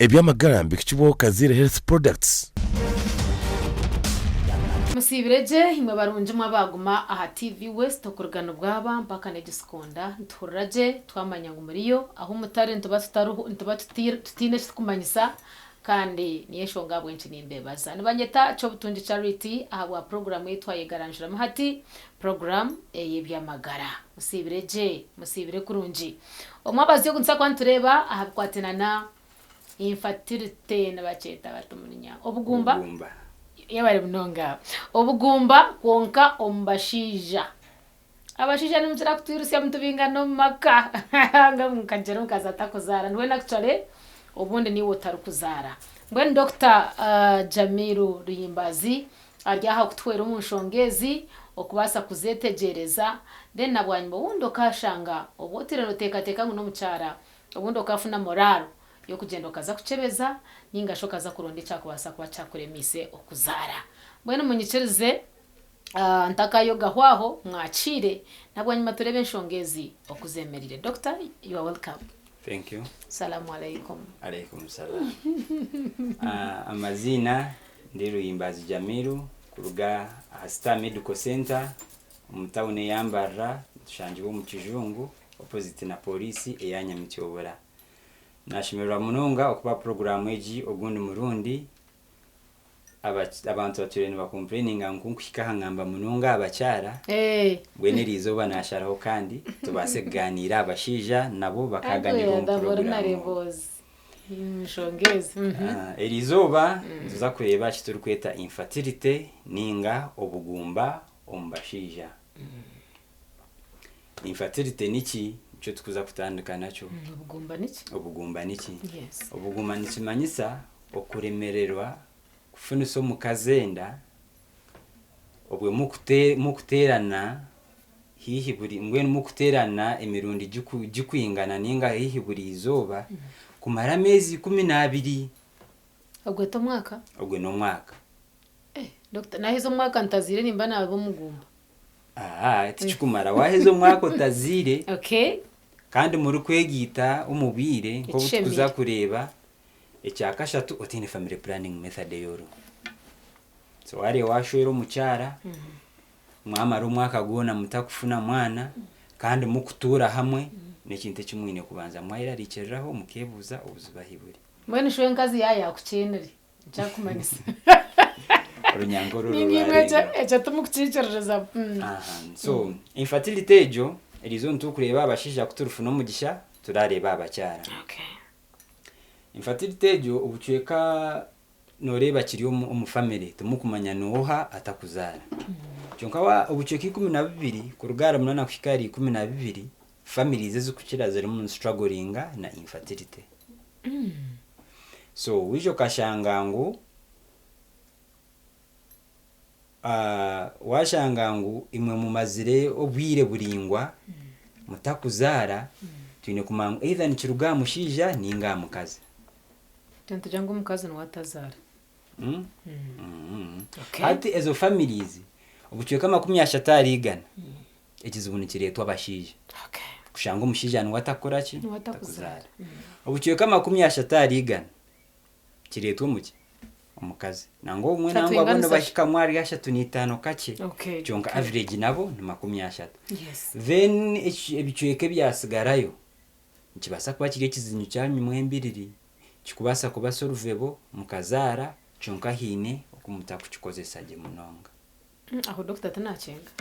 Ebyamagara mbikicibo Kazire Health Products. Musibireje imwe barunje mwabaguma aha TV West okurugano bwaba mpaka negisekonda nturaje twamanya ngo muriyo aho mutare ntuba tutine kumanyisa kandi niyesho ngabwe nchi nimbebaza nibanyeta cyo butunji Charity ahabwa program yitwaye garanjura mahati program y'Ebyamagara musibire kurunji omwabazi yo kunsa kwantureba ahabwatenana infertility nabacheta batumunya obugumba yabare bunonga obugumba konka omubashaija abashaija nimutira kuturusia muntu bingano maka ngamukajero kazata kuzara nwe actually obundi ni wotaru kuzara ngwen Dr. Jamil Luyimbazi aryaha kutwera umunshongezi okubasa kuzetegereza then nabwanyuma wundo kashanga obotire roteka ngo no mucara obundo kafuna moralo yo kugenda kaza kucebeza ningasho kaza kuronde cyakubasa kuba cyakuremise okuzara mbwene munyicereze ntakayo gahwaho mwacire nabwanyuma turebe nshongezi okuzemerire. Doctor, you are welcome. Thank you. Salamu alaikum. Alaikum salam. Amazina ndi Luyimbazi Jamil kuruga Star Medical Center umutawune yambara tushangiwe mu kijungu opposite na polisi eyanya mutiyobora. Nashimirwa munonga okuba program eji ogundi murundi abantu baturene bakomplaininga nkunkika hangamba munonga abacyara bwenerizo banasharaho kandi tubase kuganira abashija nabo bakaganira mu program mshongezi erizoba tuza kureba kituri kweta infertility ninga obugumba omubashaija. Infertility niki cyo tukuza kutandukana cyo obugumba niki yes. Obugumba nikimanyisa okuremererwa kufuna so mukazenda obwe mukuterana hihi buri mbwe mukuterana emirundi gikwingana ninga hihi buri izoba kumara mezi 12 ogwe to mwaka ogwe no mwaka. Doctor nahizo mwaka ntazire nimba nabo mugumba tichikumara wahezo mwaka utazire okay kandi muri kwegita umubire nko butukuza kureba ecyakashatu otine family planning method yoro so wari washwero mucyara mwamara umwaka gona mutakufuna mwana kandi mukutura hamwe n'ikinte kimwine kubanza mwahira ricereraho mukebuza ubuzubahiburi mwene shwe nkazi yaya kucyenere cyakumanisa runyangoro rwarenga echa tumukucicereza so infertility ejo erizo ntukureba abashija kuturufu no mugisha turareba abacyara. Okay. Infertility ejo ubucweka noreba kiri mu family tumukumanya noha atakuzara. Cyonka wa ubucweka 12 ku rugara munana kwikari 12 families zikukira ziri mu struggling na infertility. So wijo kashangangu washangangu imwe mu mazire obwire buringwa mutakuzara twine kumanga either ni kiruga mushija ninga mukazi tanto jango mukazi no watazara okay. Ati ezo families obucweka 30 igana ekizubunikire twabashije okay. Kushanga umushija no watakora ki watakuzara obucweka 30 igana kiretwa muki omukazi nango umwe nango abono bashika mwari yashatu ni 5 kake okay. Cyonka average nabo ni 30 yes. Then ebicweke byasigarayo nkibasa kuba kiri kizinyu cyanyu mwembiriri kikubasa kuba solvebo mukazara cyonka hine okumutakukikozesa je munonga aho Dr. Tanacenga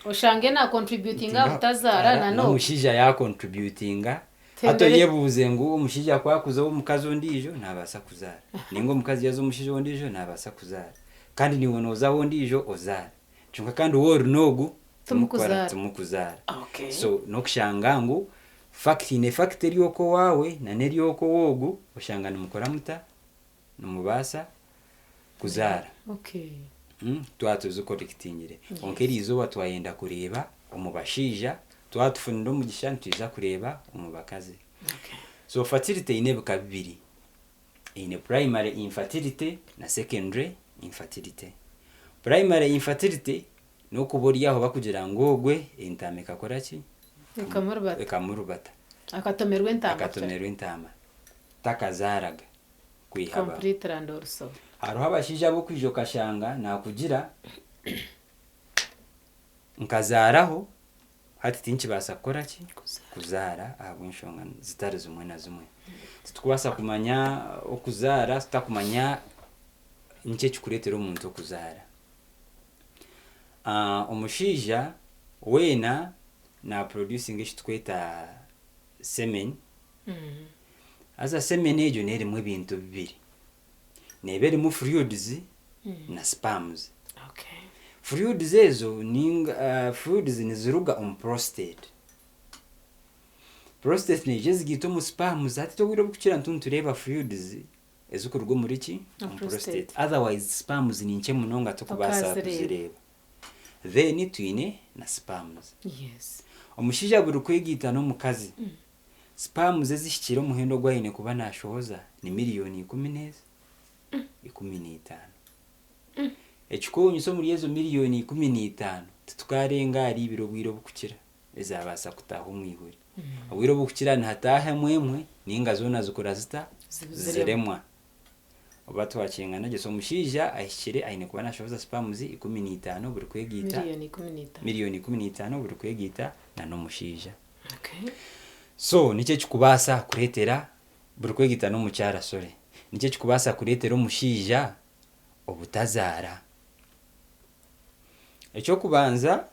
oshange na contributinga utazara na no mushija ya contributinga hato yebuze ngo umushija kwakuza wo mukazo ndijo nabasa kuzara ningo mukazi yazo umushija wondijo nabasa kuzara kandi niwe noza wondijo ozara cyonka kandi wo runogu tumukuzara okay. So nokushangangu factor yoko wawe na neri yoko wogu oshanga nimukora muta numubasa kuzara okay. Twatu zukorekitingire onkeri izo watwayenda kureba omubashija twatufunda mu gishantu tiza kureba umubakazi okay. So fertility inebuka bibiri ine primary infertility na secondary infertility. Primary infertility no kubori aho bakugira ngogwe intameka koraki ekamurubata akamerwe akatomerwe intama takazaraga kwihaba complete and also hariho abashaija bo kwijo kashanga nakugira nkazaraho hati tinkibasa kukora ki kuzara ahabw'enshonga zitari zimwe na zimwe tukubasa kumanya okuzara tutakumanya nicyo kikuretera omuntu okuzara omushaija weena na producing eki tukweta semen aza semen egyo nerimu ebintu bibiri neba erimu fluids na sperms. Fluids ezo fluids niziruga prostate. Prostate neje zigita mu sperms ati tobwira bukukira ntuntureba fluids ezikuruga muri ki prostate. Otherwise sperms ninche munonga tukubasa kuzireba. Then twine na sperms. Yes. Omushaija buri kwegita no mukazi. Sperms ezishikira omuhendo gwaine kuba nashohoza ni miliyoni 10 15. Ekikonyiso muri ezo miliyoni 15 tukarenga ari ibiro bwiro bukukira ezabasa kutaha umwihuri. Obwiro bukukira ntataha mwemwe ninga zona zikora zita ziremwa. Oba twakingana geso omushaija ahikire aine kuba nashohoza sperms 15 buri kwegita miliyoni 15 buri kwegita na n'omushaija. So niche kikubasa kuretera buri kwegita no mucyara sore. Niche kikubasa kuretera omushaija obutazara. Ekyo kubanza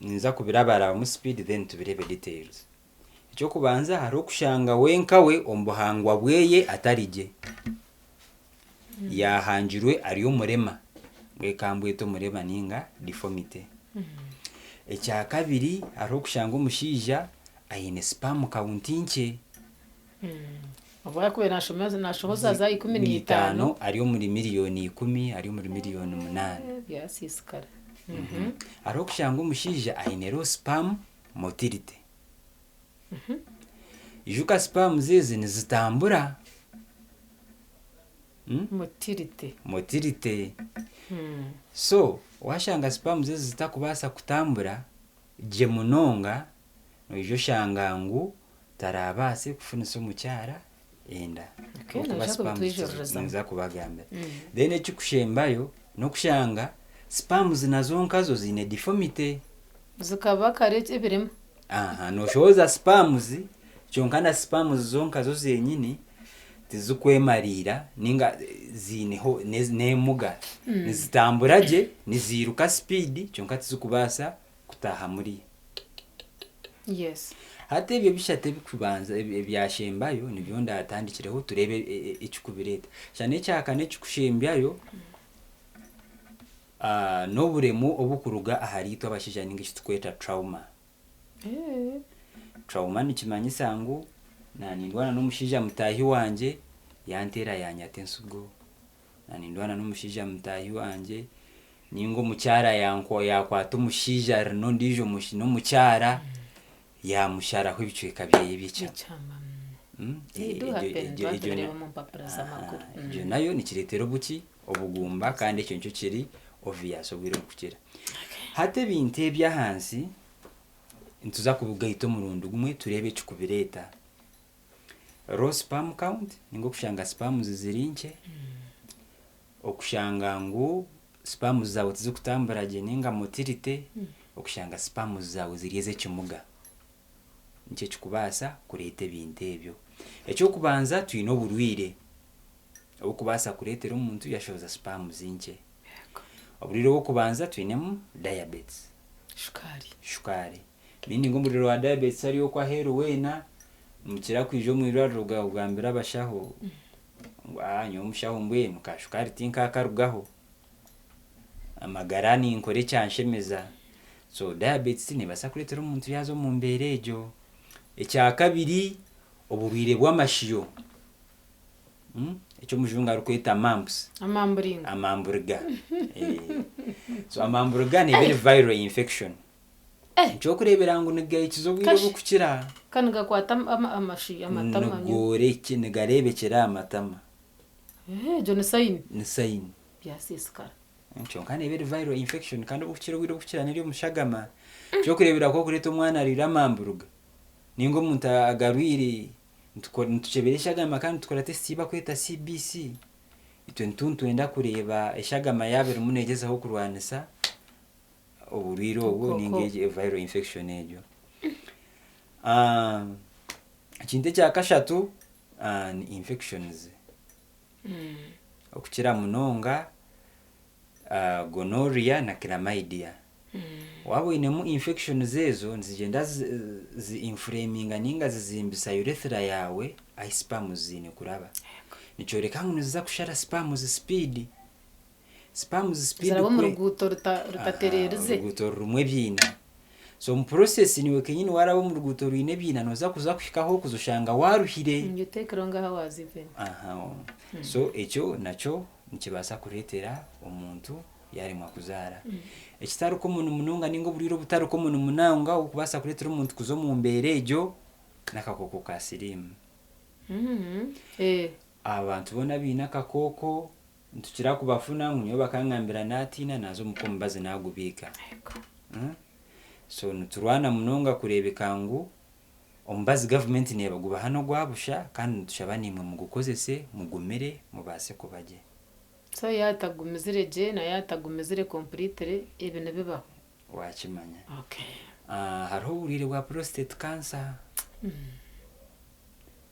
ninza kubirabara mu speed then tubirebe details. Ekyo kubanza haro kushanga wenkawe ombuhangwa bweye atarije. Yahanjirwe ari omurema. Bwekambweto murema ninga deformity. Ekya kabiri haro kushanga omushaija aine sperm count inche. Oba kwe nashohoza za 15 ari muri miliyoni 10 ari muri miliyoni 8. Yes, iskara. Haro kushanga omushaija aine ro sperm motility. Ijuka sperm zeze nizitambura. Motility. So washanga sperm zeze zitakubasa kutambura je munonga no ijo shangangu tarabase kufunisa omukyara enda. Nza kubagamba. Then ekikushembayo no kushanga sperms nazo nkazo zine deformity. Zikaba kare ebirimo. No shoza sperms chonkana sperms zonka zo zenyini tizukwemarira ninga zineho nemuga nizitamburaje niziruka speed chonka tizukubasa kutaha muri. Yes. Hate ebyo bishate bikubanza ebyashembayo nibyo ndatandikireho turebe ekikubireta. Cyane cyakane kikushembyayo no buremu obukuruga aharito abashija ninga kitukweta trauma. Trauma nikimanyisa ngo nanindwana n'omushija mutahi wanje yantera yanyate nsugo. Nanindwana n'omushija mutahi wanje ningo mukyara yakwata omushija rino ndijo mushino mukyara ya mushara hwibicweka byaye bica. Je nayo nikiretero buki obugumba kandi ekyo ncyo kiri obvious obwiro kukira. Hate binte bya hansi ntuza kubugaito murundo gumwe turebe kikubireta. Raw sperm count ningo kushanga sperms zirinche. Okushanga ngo sperms zawe tizikutambura je ninga motility. Okushanga sperms zawe zirieze kimuga. Nicyo kikubasa kureta binte ebyo. Ekyo kubanza twine oburwire obukubasa kuretera omuntu yashoza sperms inche. Oburiro bwo kubanza twinemu diabetes. Shukari. Nini ngo muriro wa diabetes ari okwa hero wena mukira kwijo mwirwa ruga ugambira abashaho. Nyo mushaho mbwe mukashukari tinka akarugaho. Amagarani nkore cyanshemeza. So diabetes ni basa kuretera omuntu yazo mu mberejo. Ekya kabiri obubwire bw'amashiyo. Ekyo mujunga rukweta mumps. Amamburga. So amamburga ni very viral infection. Ekyo kurebera ngo nigaye kizobwire bukukira. Kaniga kwata amashiyo amatama nyo. Gore kinigarebekera amatama. Jo ni sign. Byasiskara. Ekyo kandi very viral infection kandi bukukira bwire bukukira niri mushagama. Ekyo kurebera ko kureta omwana arira amamburga. Ningo muntu agarwire nituchebera eshagama kandi tukora test iba kweta CBC itwe ntwenda kureba eshagama yabere munegezaho kurwanisa oburiro obwo ningeje viral infection ejo. Kinte kya kashatu ni infections okukira munonga gonorrhea na chlamydia. Wabonemu infections ezo nzigenda zi-inflaminga ninga zizimbisa urethra yawe ahi sperm zine kuraba nichoreka ngunuza kushara sperm speed zirabo mu ruguto rutaterereze ruguto rumwe byina. So mu process niwe kenyine warabo mu ruguto ruine byina noza kuza kushikaho kuzushanga waruhire nyotekeronga hawazive. So ekyo nacho nikibasa kuretera omuntu yari mwakuzara. Ekitaro ko muntu munonga ningo buriro butaro ko muntu munanga ukubasa kuretera omuntu kuzo mu mbere ejo nakakoko ka sirimu. Abantu bona bina kakoko ntukira kubafuna nyo bakangambira natina nazo mukombaze nagubika. So nuturwana munonga kurebeka ngo ombazi government nebaguba hano gwabusha kandi ntushabani mwe mugukozese mugumere mubase kubaje. So yatagumizire je na yatagumizire complete ibintu bibaho wakimanya. Hariho burire bwa prostate cancer.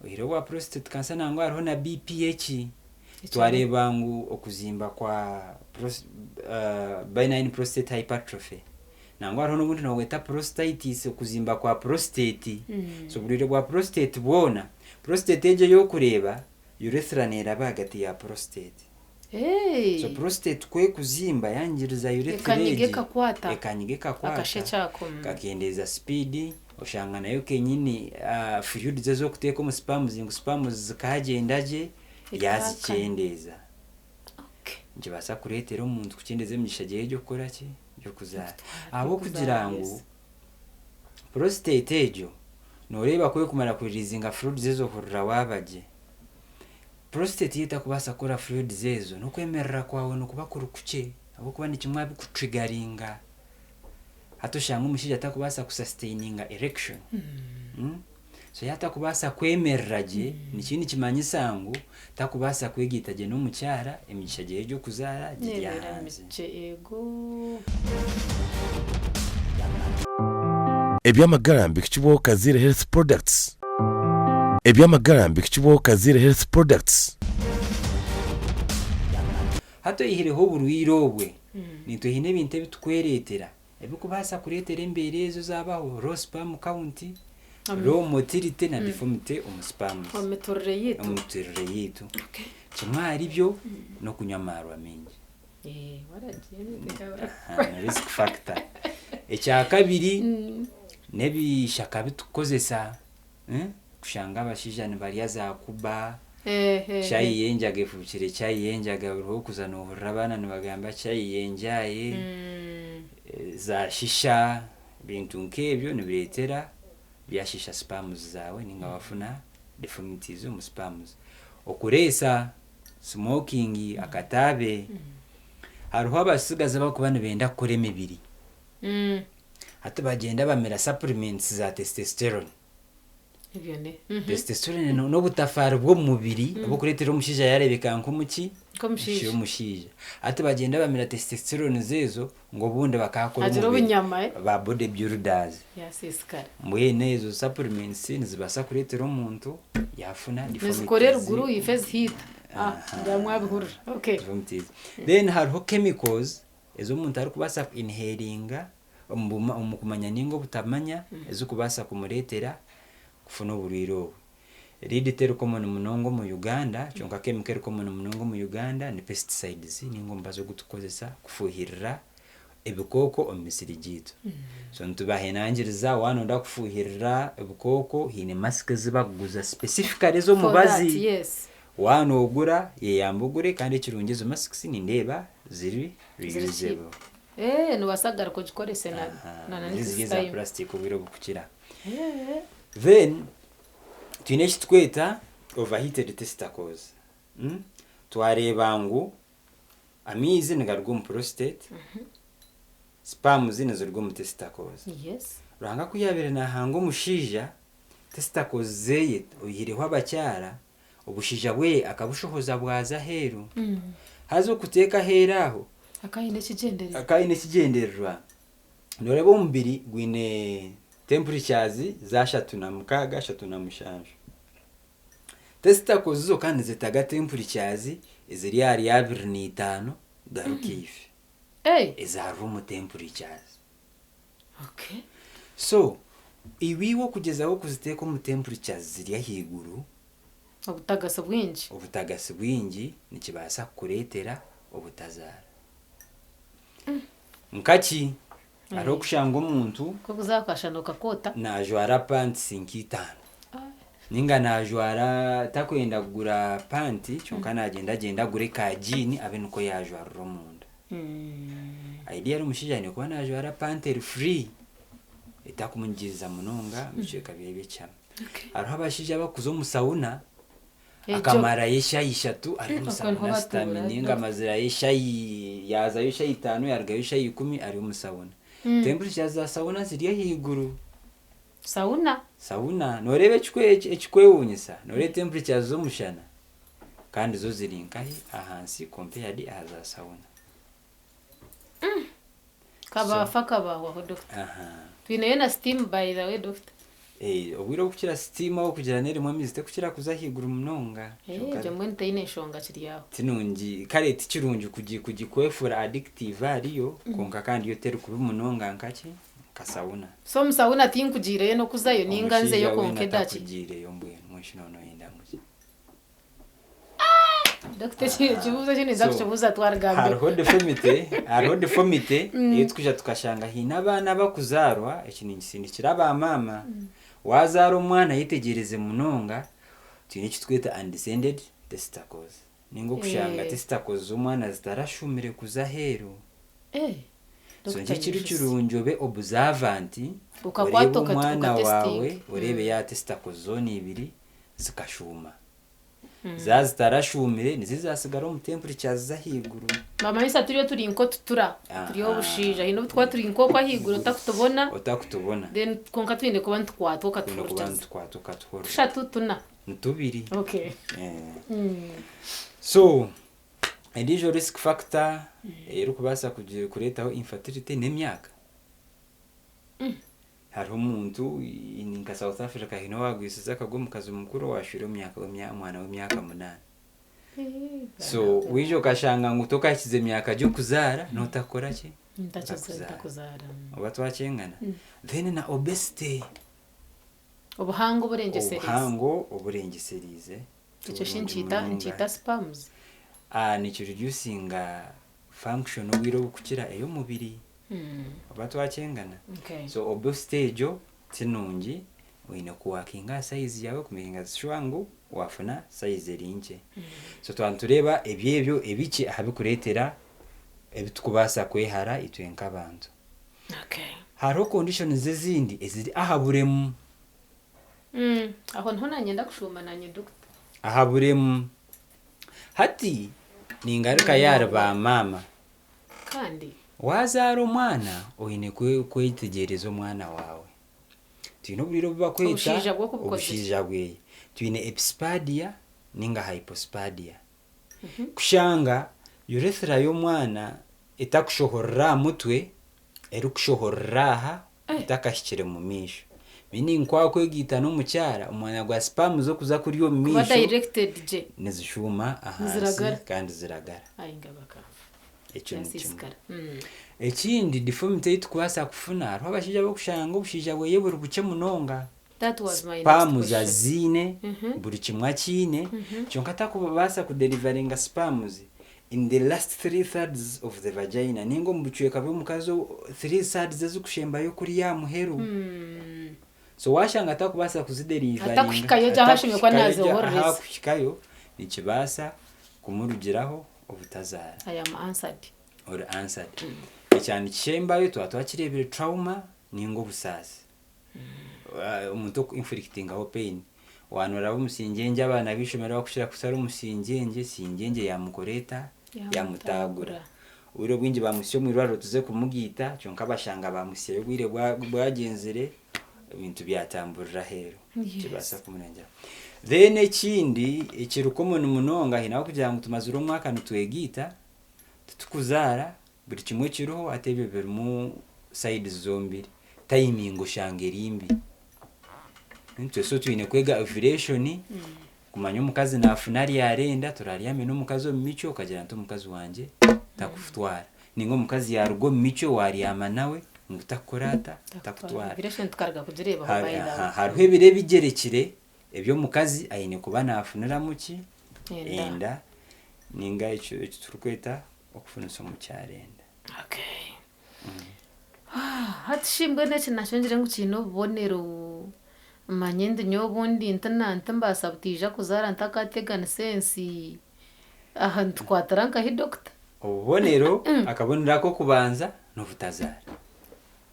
Uhiro wa prostate cancer nango hariho na BPH. Twareba ngo okuzimba kwa benign prostate hypertrophy. Nango hariho n'ubundi naweta prostatitis okuzimba kwa prostate. So burire bwa prostate bwona prostate eje yo kureba urethra neraba hagati ya prostate. So prostate kwe kuzimba yangiriza urethra ekanyigeka kwata akashe chako kakendeza speed oshanga nayo kenyini fluid zezo kuteka mu sperm zikagendaje yazicendeza. Njibasa kuretera umuntu kukendeza emishaje ejo gukora ki byo kuzara abo kugira ngo prostate ejo noreba kwe kumara kurizinga fluid zezo kurra wabaje. Prostate yita kubasa kora fluid zezo no kwemerera kwawe no kuba kurukuce abo kuba ni kimwe bikutriggeringa hatoshanga umushija atakubasa kusustaininga erection. So yata kubasa kwemereraje ni kintu kimanyisa ngo takubasa kwegitaje no mucyara emishaje ejo kuzara giyanze. Ebyamagara mbikchibo kazire health products. Ebyamagara mbikchibo kazire health products. Hato ihireho burwiro bwe nitwe hine binte bitukweretera ebikubasa kuretera emberezo zabaho raw sperm count raw motility na deformity sperm omutorere yitu kimwari byo no kunywa marwa mengi risk factor. Ekya kabiri nebishaka bitukozesa kushanga abashija nibariya za kuba chai yenjaga fukire chai yenjaga uruho kuzana urabana nibagamba chai yenjaye za shisha bintu nkebyo nibiretera byashisha sperms zawe ninga wafuna deformities mu sperms. Okuresa smoking akatabe hariho abasigaza bakubana benda kure mibiri hata bagenda bamera supplements za testosterone. Testosterone no butafari bwo mubiri abo kuretera umushija yarebeka nk'umuki komushija umushija ati bagenda bamira testosterone zezo ngo bunde bakakora ba bodybuilders yasiskara mwene ezo supplements nizibasa kuretera umuntu yafuna nizikorera guru ifez hit ndamwabihura. Then hariho chemicals ezo umuntu ari kubasa inhalinga umukumanya ningo butamanya ezo kubasa kumuretera kufuna burwiro. Riditero common munongo mu Uganda chonka chemical common munongo mu Uganda ni pesticides ningo mbazo gutukozesa kufuhirira ebikoko omisiri jitu. So ntubahenangiriza wano nda kufuhirira ebikoko hine mask zibaguza specifically zo mubazi wano ogura yeyambugure kandi kirungizo masks ni ndeba ziri reusable. No wasagara ko gikorese na nziza plastic ubiro bukukira. Then tuneshi tweta overheated testicles. Twareba ngo amizi nigarwo mu prostate. Sperm zine zirwo mu testicles. Yes. Ranga kuyabere na hango mushija tesitakozeye oyireho abakyara obushija bwe akabushohoza bwaza heru hazo kuteka heraho akayine kigendererwa noreba omubiri gwine temperatures za 36 37 tesitakozo kandi zitaga temperatures eziri ari 25 garukife eza room temperatures. Okay. So iwiwo kugezaho kuziteka mu temperatures ziri ahiguru obutagasi bwingi nikibasa kuretera obutazara nkaki aro kushanga omuntu ko kuzakashanoka kota najwara pants 5 ninga najwara takwenda kugura panti chonka nagenda gure ka jini abe nuko yajwara romunda idea ro mushija ni ko najwara panty free itakumungiza munonga misheka byebe cyane aro abashija bakuzo mu sauna akamara yesha tu ari mu sauna stamininga mazira yesha yaza yesha 5 yarga yesha 10 ari mu sauna temperature za sauna ziriya higuru sauna norebe ekikwewunyisa nore temperature zo mushana kandi zo zirinkahi ahansi compared aza sauna kaba wa doctor twine na steam by the way doctor obwiro kukira steam aho kugira nere mwamizi te kukira kuza higuru munonga je mwente ine shonga kiri yaho tinungi kare tikirungi kugikwefura addictive ariyo konka kandi yo teri kubi munonga nkaki kasauna so musauna tinkugire no kuzayo ninganze yo konke dachi kugire yo mbwe mwishino no yenda muzi doctor chibuza chine zakuchubuza twargambe hariho deformity iyo tukija tukashanga hina abana bakuzarwa ikiningisindi kiraba mama wazara umwana yitegereze munonga tini kitweta undescended testicles ningo kushanga testicles umwana zitarashumire kuza heru so nje kirunjobe observant ukakwatoka umwana wawe urebe ya testicles zone ibiri zikashuma zazitarashumire nizizasigara mu temperature za higuru mama yisa turi inko tutura turiyo bushija hino twa turi inko kwa higuru utakutubona then konka twinde kuba ntwatoka tushatu tuna ntubiri okay so indijo risk factor ero kubasa kuretaho infertility n'imyaka hariho umuntu ininga South Africa hino wagwisiza kagomu kazi mukuru washiro mwana w'imyaka 8 so wijo kashanga ngutoka kize myaka jo kuzara notakora ki ndakuzara abantu bakengana then na obesity obuhango oburengeserize icyo shinchita spams ni reducing function wiro kukira eyo mubiri abantu bakengana so obesity jo tinungi wina kuwakinga size yawe kumenga zishwangu wafuna size rinje so twantureba ebyebyo ebiki ahabikuretera ebitukubasa kwehara itwenka abantu haro conditions zezindi eziri ahaburemu aho ntonanyenda kushuma nanye doctor ahaburemu hati ningaruka yarba mama kandi wazara umwana oyine kwitegereza umwana wawe twino bwiro bakwita ubushija bwe twine epispadia ninga hypospadia kushanga urethra y'umwana itakushohorra mutwe erukushohorraha itakashikire mu misho mini nkwa kwegita no mucyara umwana gwa spam zo kuza kuri yo misho directed je nezishuma aha kandi ziragara ayingabaka ekindi deformity tukubasa kufuna hariho abashija bokushanga obushija bwe yebura buke munonga that was my spam za zine buri kimwa kine cyonka takubasa kudeliveringa spams in the last 3/3 of the vagina ningo mbuchweka byo mukazo 3/3 zikushemba yo kuri ya muheru so washanga takubasa kuziderivaringa atakushikayo jahashimye kwa nazo horrors hakushikayo nikibasa kumurugiraho obutazara I am answered cyane kishembayo twakirebere trauma ningo busasi umuntu inflicting aho pain wanora umusingenje abana bishomera bakushira kusara umusingenje singenje yamukoreta yamutagura uro bwingi bamusyo mwirwaro tuze kumugita cyonka bashanga bamusye gwire bwagenzere ibintu byatamburira hero kibasa kumurengera. Then ekindi ekirukomo numunonga hinaho kugira ngo tumazura umwaka nitwegita tutukuzara buri kimwe kiroho atebe berimu sides zombiri timing ushange rimbi ntwe so twine kwega ovulation kumanya omukazi nafunari yarenda turaryame n'omukazi omumicho kagira nto omukazi wanje takufutwara ningo omukazi yarugo omumicho waryama nawe ngutakorata takutwara ovulation tukarga kugireba bayira hariho ebire bigerekire ebyo mukazi ayine kuba nafunira muki enda ninga icyo turukweta okufunisa mu cyarenda. Okay. Hatshimbwe nece nashongere ngukino bonero manyende nyobundi ntambasa butija kuzara ntakategana sensi aha ntwataranka hi doctor obonero akabonera ko kubanza no butazara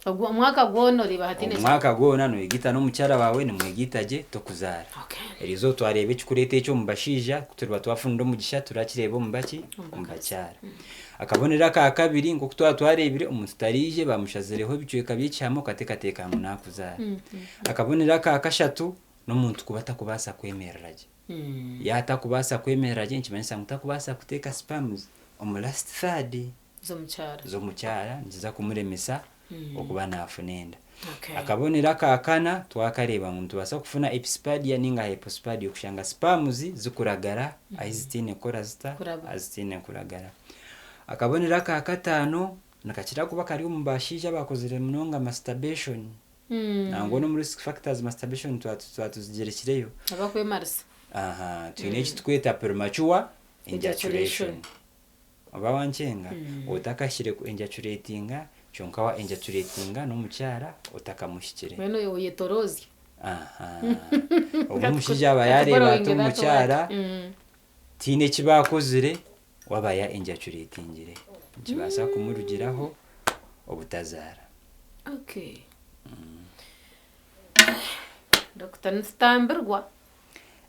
ogwo mwaka gwono riba hatine mwaka gwona no igita no mucyara wawe ni mwegitaje to kuzara. Okay. Erizo twarebe kikurete cyo mubashija kuturba twafundo mugisha turakirebo mubaki mubacyara. Akabonera ka kabiri ngo twarebire umutarije bamushazireho bicweka by'icyamo katekateka muna kuzara. Akabonera ka kashatu no muntu kubata kubasa kwemereraje. Yata kubasa kwemereraje nkimanyisa mutakubasa kuteka spams last third zo mucyara nziza kumuremesa okuba nafunenda. Okay. Akabonera ka kana twakareba muntu basa kufuna epispadia ninga hypospadia kushanga spams zikuragara azitine kora zita azitine kuragara. Akabonera ka katano nakakira kuba kari omubashaija bakozire munonga masturbation nango no risk factors masturbation twatuzigerekireyo abakwemarisa twine kitweta premature ejaculation aba wanchenga utakashire ku ejaculatinga chonka wa ejaculatinga no mucyara utakamushikire beno yetorozi omushaija bayareba to mucyara tine kibakozire wabaya ejaculatingire kibasa kumurugiraho obutazara. Okay. Dr. Nstamberwa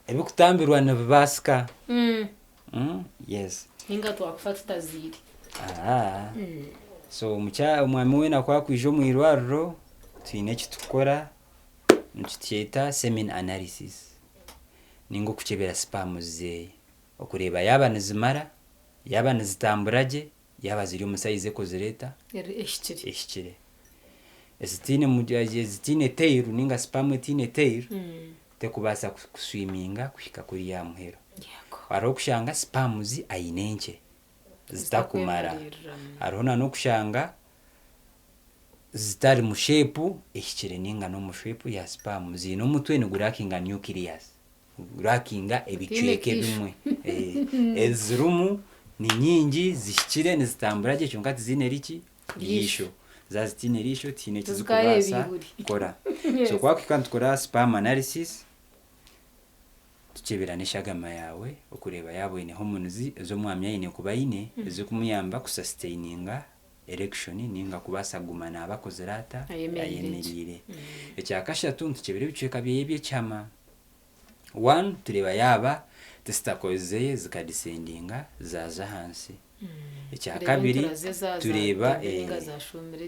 ebikutambirwa nabasika yes inga twakufata taziri so umwami we nakwakwije mu irwariro twine kitukora nkityeta semen analysis ningo kuchebera spam ze okureba yaba nizimara yaba nizitamburaje yaba ziri umusayize ko zireta eshikire ezitine mujaje zitine tail ninga spam etine tail tekubasa kuswiminga kushika kuri ya muhero aro kushanga spams ayinenche zitakumara arona no kushanga zitari mushepu eshikire ninga no mushepu ya spam zino mutwe ni gurakinga nucleus gurakinga ebichweke bimwe ezrumu ni nyingi zishikire nizitamburaje cyongati zine riki yisho zazitine risho tine kizukubasa kora so kwa kikandukora spam analysis tukibiranisha gama yawe okureba yabo ine hormones zo mwamya ine kubayine zo kumuyamba kusustaininga erection ninga kubasa gumana abakozerata ayemerire ecyakashatu tukibire bicweka byebye cyama 1 tureba yaba testakozeye zikadisendinga zaza hansi ecyakabiri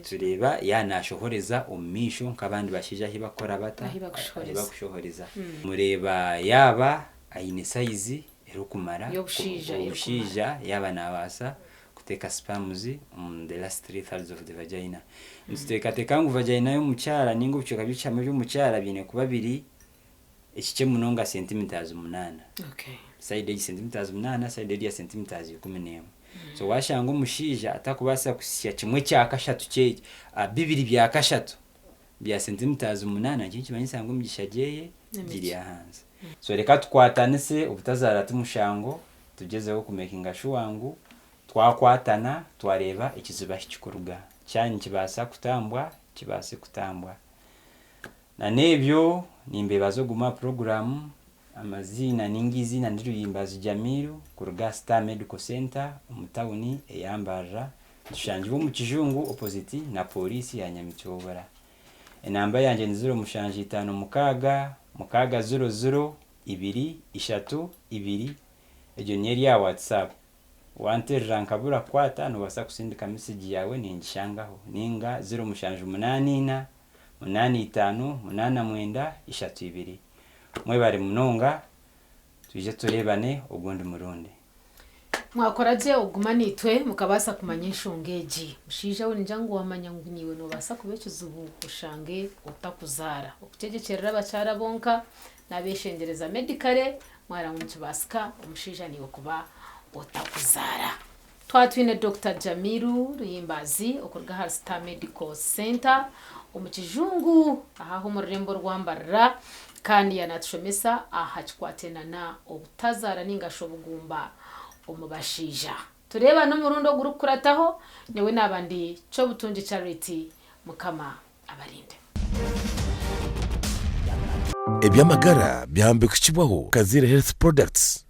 tureba yanashohoreza omisho nkabandi bashija hibakora bata hibakushohoreza mureba yaba ayine size erukumara yobushija yaba nabasa kuteka spams the last 3 thirds of the vagina nziteka vagina yo mucyara ningo bicoka bicama byo mucyara bine kuba biri ekike munonga centimeters 8. Okay. Side centimeters 8 side ya centimeters 11. So washanga umushija atakubasa kusya kimwe cya kashatu cye bibiri bya kashatu bya centimeters 8 kinki banyisa ngo mugishageye giri hanze. So reka tukwatanise ubutazara tumushango tugezeho kumekinga shuwangu twakwatana twareba ikiziba kikuruga cyane kibasa kutambwa kibase kutambwa na nebyo nimbebazo guma program amazina ningizi na Luyimbazi Jamil kuruga Star Medical Center umutawuni eyambara dushangiwe mu kijungu opposite na polisi ya Nyamitobora. Enamba yanje ni 056 mukaga 00 2 3 2 ejo nyeri ya WhatsApp wanterera nkabura kwata no basa kusindika message yawe ningishangaho ninga 058 85892 mwebare munonga tuje turebane ugundi murundi mwakoraje uguma nitwe mukabasa kumanya inshongeji mushija we njangu wamanya ngunyiwe no basa kubecuza ubu ushange utakuzara okutegekerera abacara bonka nabeshengereza medicale mwarangunci basika umushija niwe kuba utakuzara twatwine Dr. Jamil Luyimbazi okurga ha Star Medical Center umukijungu aho mu rembo rwambarira kandi yanatushomesa ahakikwatena na obutazara ningasho bugumba omubashaija tureba no murundo gurukurataho newe nabandi cyo butunji charity mukama abarinde Ebyamagara byambikishibwaho Kazire Health Products.